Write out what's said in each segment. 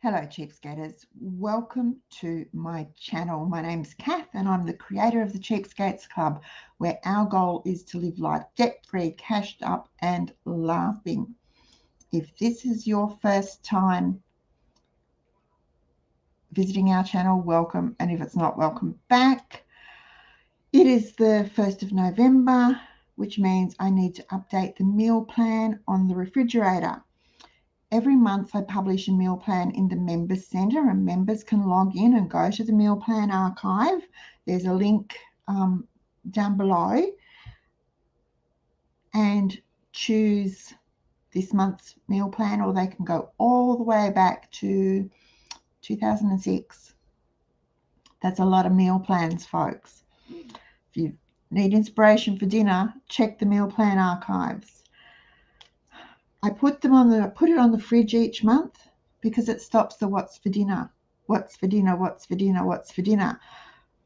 Hello cheapskaters, welcome to my channel. My name's Cath and I'm the creator of the Cheapskates Club, where our goal is to live life debt-free, cashed up and laughing. If this is your first time visiting our channel, welcome, and if it's not, welcome back. It is the 1st of November, which means I need to update the meal plan on the refrigerator. Every month I publish a meal plan in the Members Centre, and members can log in and go to the meal plan archive. There's a link down below and choose this month's meal plan, or they can go all the way back to 2006. That's a lot of meal plans, folks. If you need inspiration for dinner, check the meal plan archives. I put it on the fridge each month because it stops the what's for dinner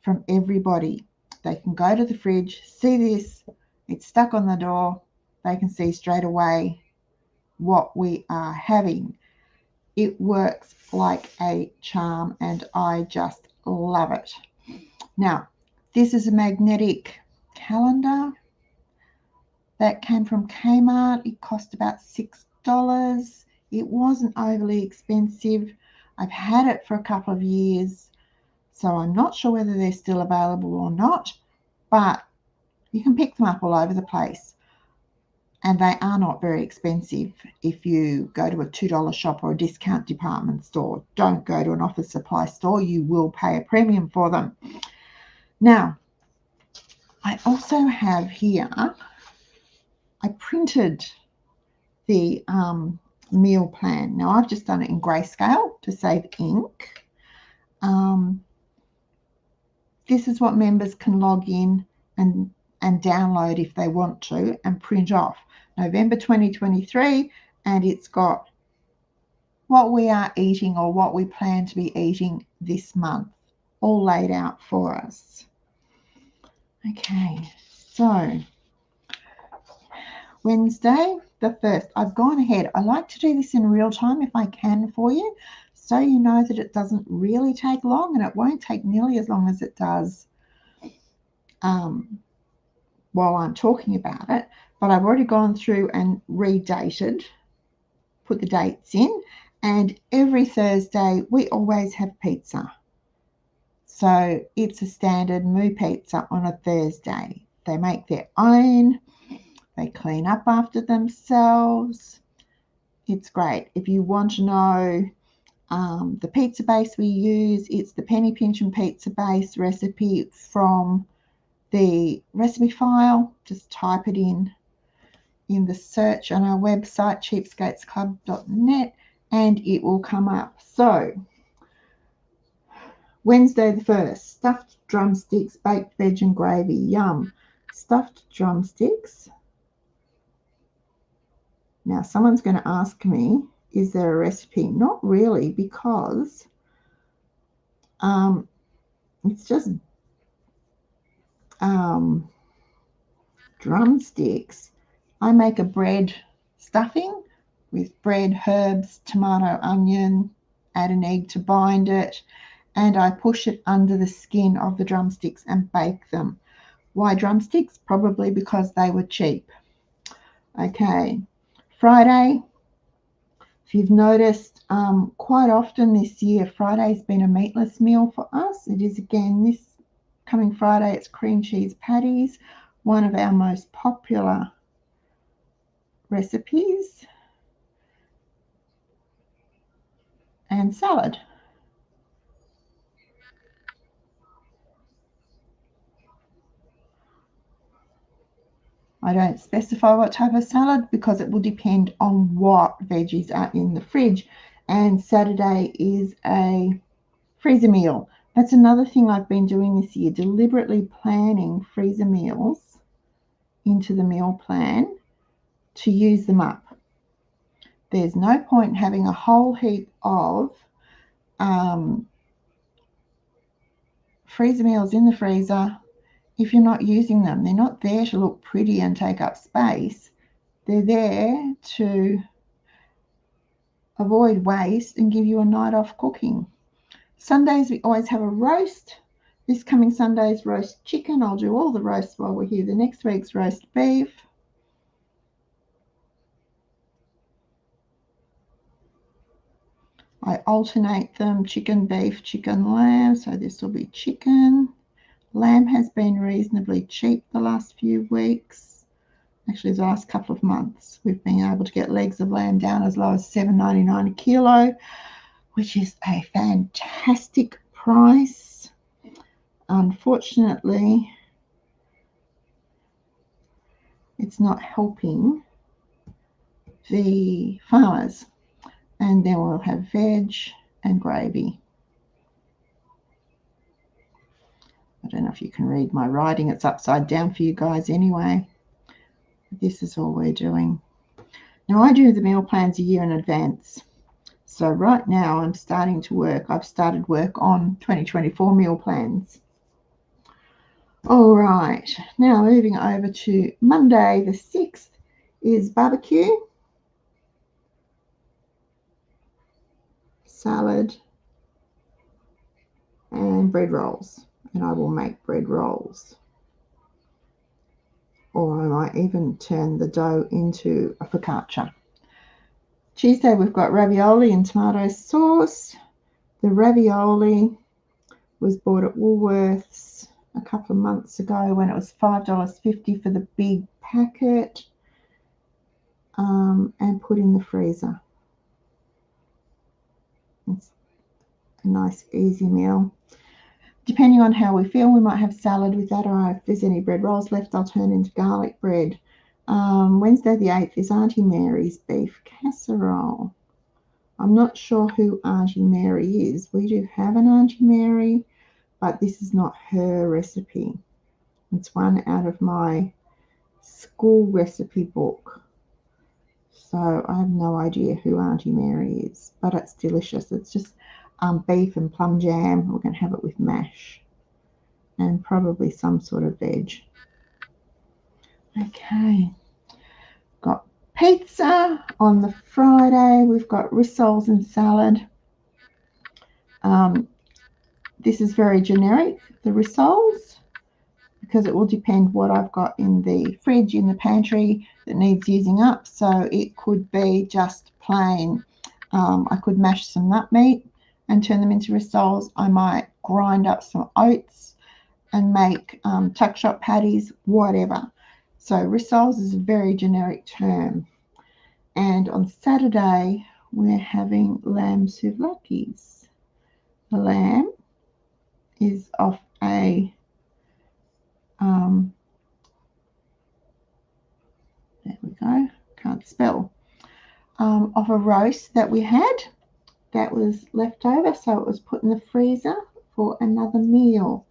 from everybody. They can go to the fridge, see this, it's stuck on the door, they can see straight away what we are having. It works like a charm and I just love it. Now, this is a magnetic calendar that came from Kmart. It cost about $6. It wasn't overly expensive. I've had it for a couple of years, so I'm not sure whether they're still available or not, but you can pick them up all over the place. And they are not very expensive if you go to a $2 shop or a discount department store. Don't go to an office supply store. You will pay a premium for them. Now, I also have here, I printed the meal plan. Now, I've just done it in grayscale to save ink. This is what members can log in and download if they want to and print off. November 2023, and it's got what we are eating or what we plan to be eating this month, all laid out for us. Okay, so Wednesday the 1st. I've gone ahead. I like to do this in real time if I can for you, so you know that it doesn't really take long, and it won't take nearly as long as it does while I'm talking about it. But I've already gone through and redated, put the dates in, and every Thursday we always have pizza. So it's a standard moo pizza on a Thursday. They make their own. They clean up after themselves. It's great. If you want to know the pizza base we use, it's the penny pinch and pizza base recipe from the recipe file. Just type it in the search on our website, cheapskatesclub.net, and it will come up. So Wednesday the 1st, stuffed drumsticks, baked veg and gravy. Yum. Stuffed drumsticks. Now, someone's going to ask me, is there a recipe? Not really, because it's just drumsticks. I make a bread stuffing with bread, herbs, tomato, onion, add an egg to bind it, and I push it under the skin of the drumsticks and bake them. Why drumsticks? Probably because they were cheap. Okay, Friday. If you've noticed, quite often this year, Friday's been a meatless meal for us. It is again this coming Friday. It's cream cheese patties, one of our most popular recipes, and salad. I don't specify what type of salad because it will depend on what veggies are in the fridge. And Saturday is a freezer meal. That's another thing I've been doing this year, deliberately planning freezer meals into the meal plan to use them up. There's no point in having a whole heap of freezer meals in the freezer if you're not using them. They're not there to look pretty and take up space. They're there to avoid waste and give you a night off cooking. Sundays, we always have a roast. This coming Sunday's roast chicken. I'll do all the roasts while we're here. The next week's roast beef. I alternate them, chicken, beef, chicken, lamb. So this will be chicken. Lamb has been reasonably cheap the last few weeks. Actually, the last couple of months. We've been able to get legs of lamb down as low as $7.99 a kilo, which is a fantastic price. Unfortunately, it's not helping the farmers. And then we'll have veg and gravy. I don't know if you can read my writing. It's upside down for you guys anyway. This is all we're doing. Now, I do the meal plans a year in advance. So right now I'm starting to work. I've started work on 2024 meal plans. All right. Now moving over to Monday the 6th is barbecue, salad, and bread rolls. And I will make bread rolls. Or I might even turn the dough into a focaccia. Tuesday, we've got ravioli and tomato sauce. The ravioli was bought at Woolworths a couple of months ago when it was $5.50 for the big packet, and put in the freezer. It's a nice, easy meal. Depending on how we feel, we might have salad with that, or if there's any bread rolls left, I'll turn into garlic bread. Wednesday the 8th is Auntie Mary's beef casserole. I'm not sure who Auntie Mary is. We do have an Auntie Mary, but this is not her recipe. It's one out of my school recipe book. So I have no idea who Auntie Mary is, but it's delicious. It's just beef and plum jam. We're going to have it with mash and probably some sort of veg. Okay. Got pizza on the Friday. We've got rissoles and salad. This is very generic, the rissoles, because it will depend what I've got in the fridge, in the pantry that needs using up. So it could be just plain. I could mash some nut meat and turn them into rissoles. I might grind up some oats and make tuck shop patties, whatever. So rissoles is a very generic term. And on Saturday, we're having lamb souvlaki's. The lamb is off a there we go, can't spell, of a roast that we had that was left over, so it was put in the freezer for another meal.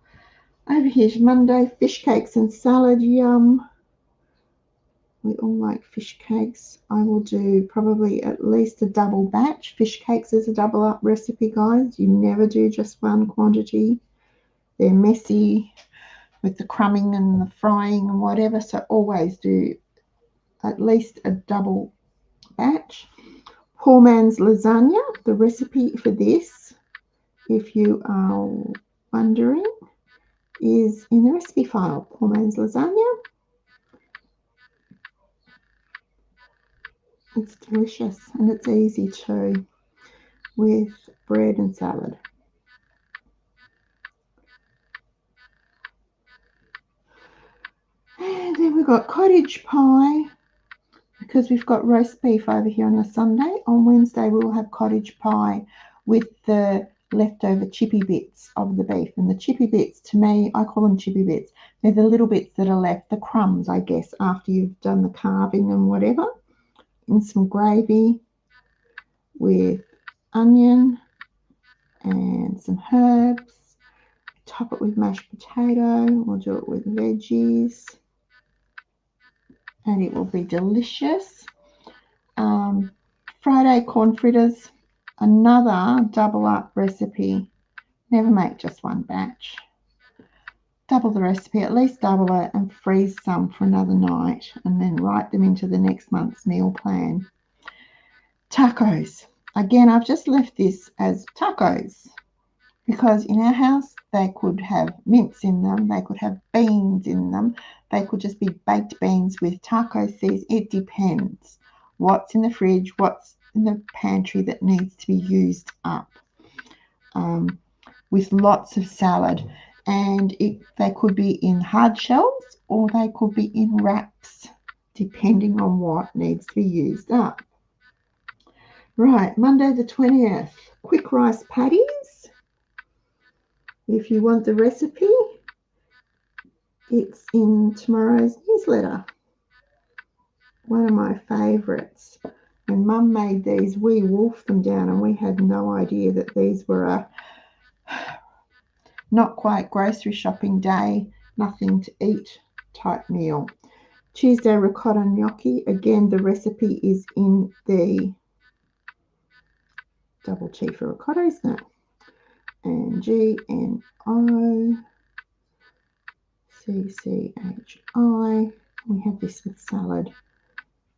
Over here's Monday, fish cakes and salad. Yum. We all like fish cakes. I will do probably at least a double batch. Fish cakes is a double up recipe, guys. You never do just one quantity. They're messy with the crumbing and the frying and whatever, so always do at least a double batch. Poor man's lasagna. The recipe for this, if you are wondering, is in the recipe file. Poor man's lasagna. It's delicious and it's easy too, with bread and salad. And then we've got cottage pie, because we've got roast beef over here on a Sunday. On Wednesday we'll have cottage pie with the leftover chippy bits of the beef. And the chippy bits, to me, I call them chippy bits. They're the little bits that are left, the crumbs, I guess, after you've done the carving and whatever, in some gravy with onion and some herbs. Top it with mashed potato. We'll do it with veggies, and it will be delicious. Friday corn fritters, another double up recipe. Never make just one batch. Double the recipe, at least double it, and freeze some for another night, and then write them into the next month's meal plan. Tacos. Again, I've just left this as tacos because in our house they could have mince in them, they could have beans in them, they could just be baked beans with taco seeds. It depends what's in the fridge, what's in the pantry that needs to be used up, with lots of salad. And they could be in hard shells or they could be in wraps, depending on what needs to be used up. Right, Monday the 20th, quick rice patties. If you want the recipe, it's in tomorrow's newsletter. One of my favourites. And Mum made these, we wolfed them down and we had no idea that these were a not quite grocery shopping day, nothing to eat type meal. Tuesday ricotta gnocchi. Again, the recipe is in the double T for ricotta, isn't it? And GNOCCHI. We have this with salad.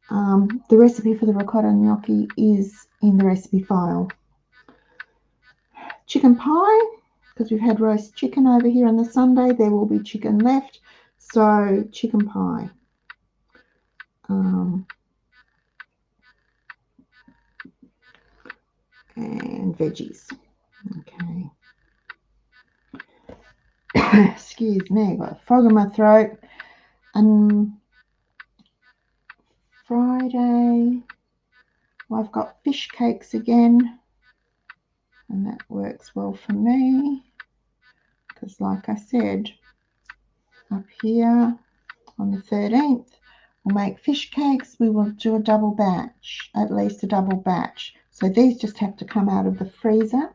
The recipe for the ricotta gnocchi is in the recipe file. Chicken pie, because we've had roast chicken over here on the Sunday, there will be chicken left, so chicken pie. And veggies. Okay. Excuse me, I've got a frog in my throat. Friday, I've got fish cakes again, and that works well for me because, like I said, up here on the 13th, we'll make fish cakes. We will do a double batch, at least a double batch. So these just have to come out of the freezer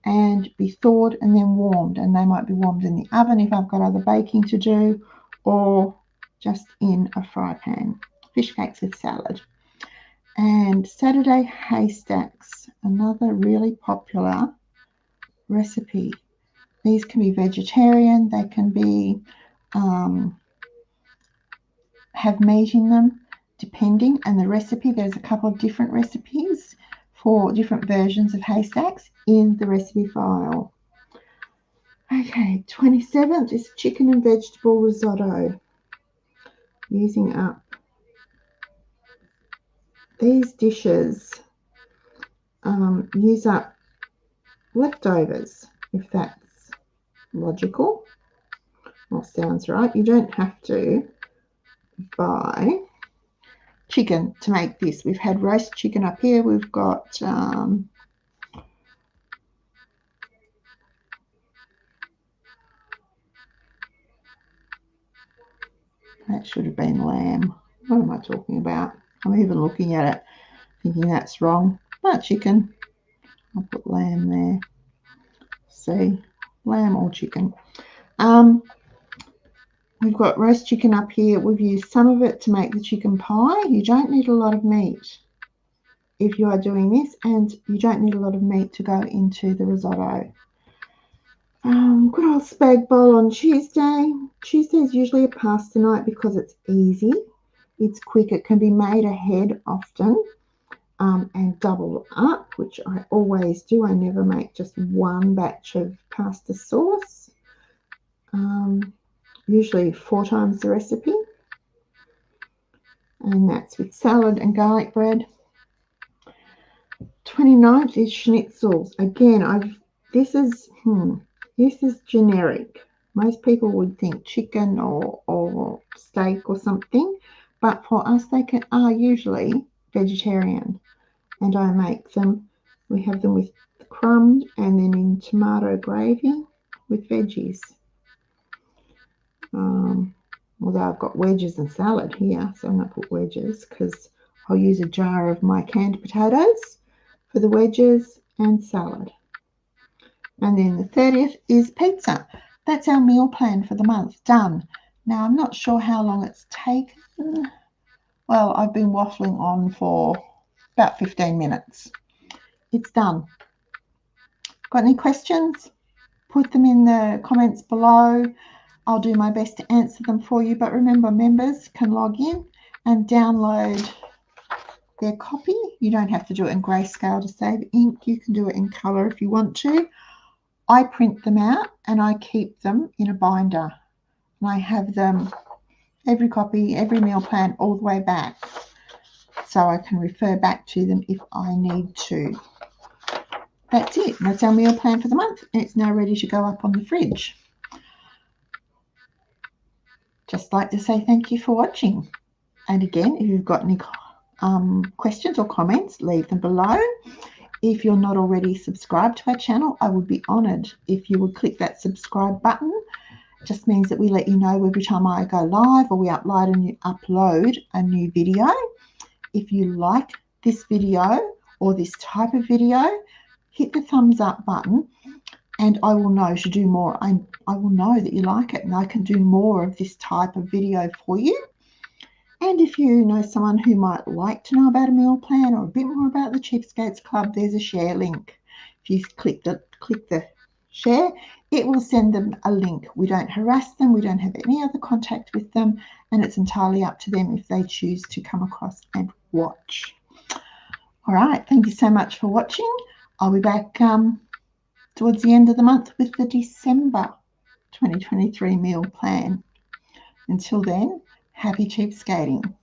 and be thawed and then warmed, and they might be warmed in the oven if I've got other baking to do, or just in a fry pan. Fish cakes with salad. And Saturday haystacks, another really popular recipe. These can be vegetarian, they can be have meat in them, depending. And the recipe, there's a couple of different recipes for different versions of haystacks in the recipe file. Okay, 27th is chicken and vegetable risotto. Using up these dishes, use up leftovers, if that's logical or sounds right. You don't have to buy chicken to make this. We've had roast chicken up here. We've got that should have been lamb. What am I talking about? I'm even looking at it thinking that's wrong. Not chicken. I'll put lamb there. See, lamb or chicken. We've got roast chicken up here. We've used some of it to make the chicken pie. You don't need a lot of meat if you are doing this, and you don't need a lot of meat to go into the risotto. Good old spag bowl on Tuesday. Tuesday is usually a pasta night because it's easy. It's quick. It can be made ahead often and double up, which I always do. I never make just one batch of pasta sauce. Usually 4 times the recipe. And that's with salad and garlic bread. 29th is schnitzels. Again, this is generic. Most people would think chicken or steak or something, but for us they are usually vegetarian. And I make them. We have them with crumbed and then in tomato gravy with veggies. Although I've got wedges and salad here, so I'm going to put wedges because I'll use a jar of my canned potatoes for the wedges and salad. And then the 30th is pizza. That's our meal plan for the month. Done. Now, I'm not sure how long it's taken. Well, I've been waffling on for about 15 minutes. It's done. Got any questions? Put them in the comments below. I'll do my best to answer them for you. But remember, members can log in and download their copy. You don't have to do it in grayscale to save ink. You can do it in colour if you want to. I print them out and I keep them in a binder. And I have them, every copy, every meal plan, all the way back. So I can refer back to them if I need to. That's it. That's our meal plan for the month. And it's now ready to go up on the fridge. Just like to say thank you for watching. And again, if you've got any questions or comments, leave them below. If you're not already subscribed to our channel, I would be honoured if you would click that subscribe button. It just means that we let you know every time I go live or we upload a new video. If you like this video or this type of video, hit the thumbs up button and I will know to do more. I will know that you like it and I can do more of this type of video for you. And if you know someone who might like to know about a meal plan or a bit more about the Cheapskates Club, there's a share link. If you click the share, it will send them a link. We don't harass them. We don't have any other contact with them. And it's entirely up to them if they choose to come across and watch. All right. Thank you so much for watching. I'll be back towards the end of the month with the December 2023 meal plan. Until then, happy cheapskating.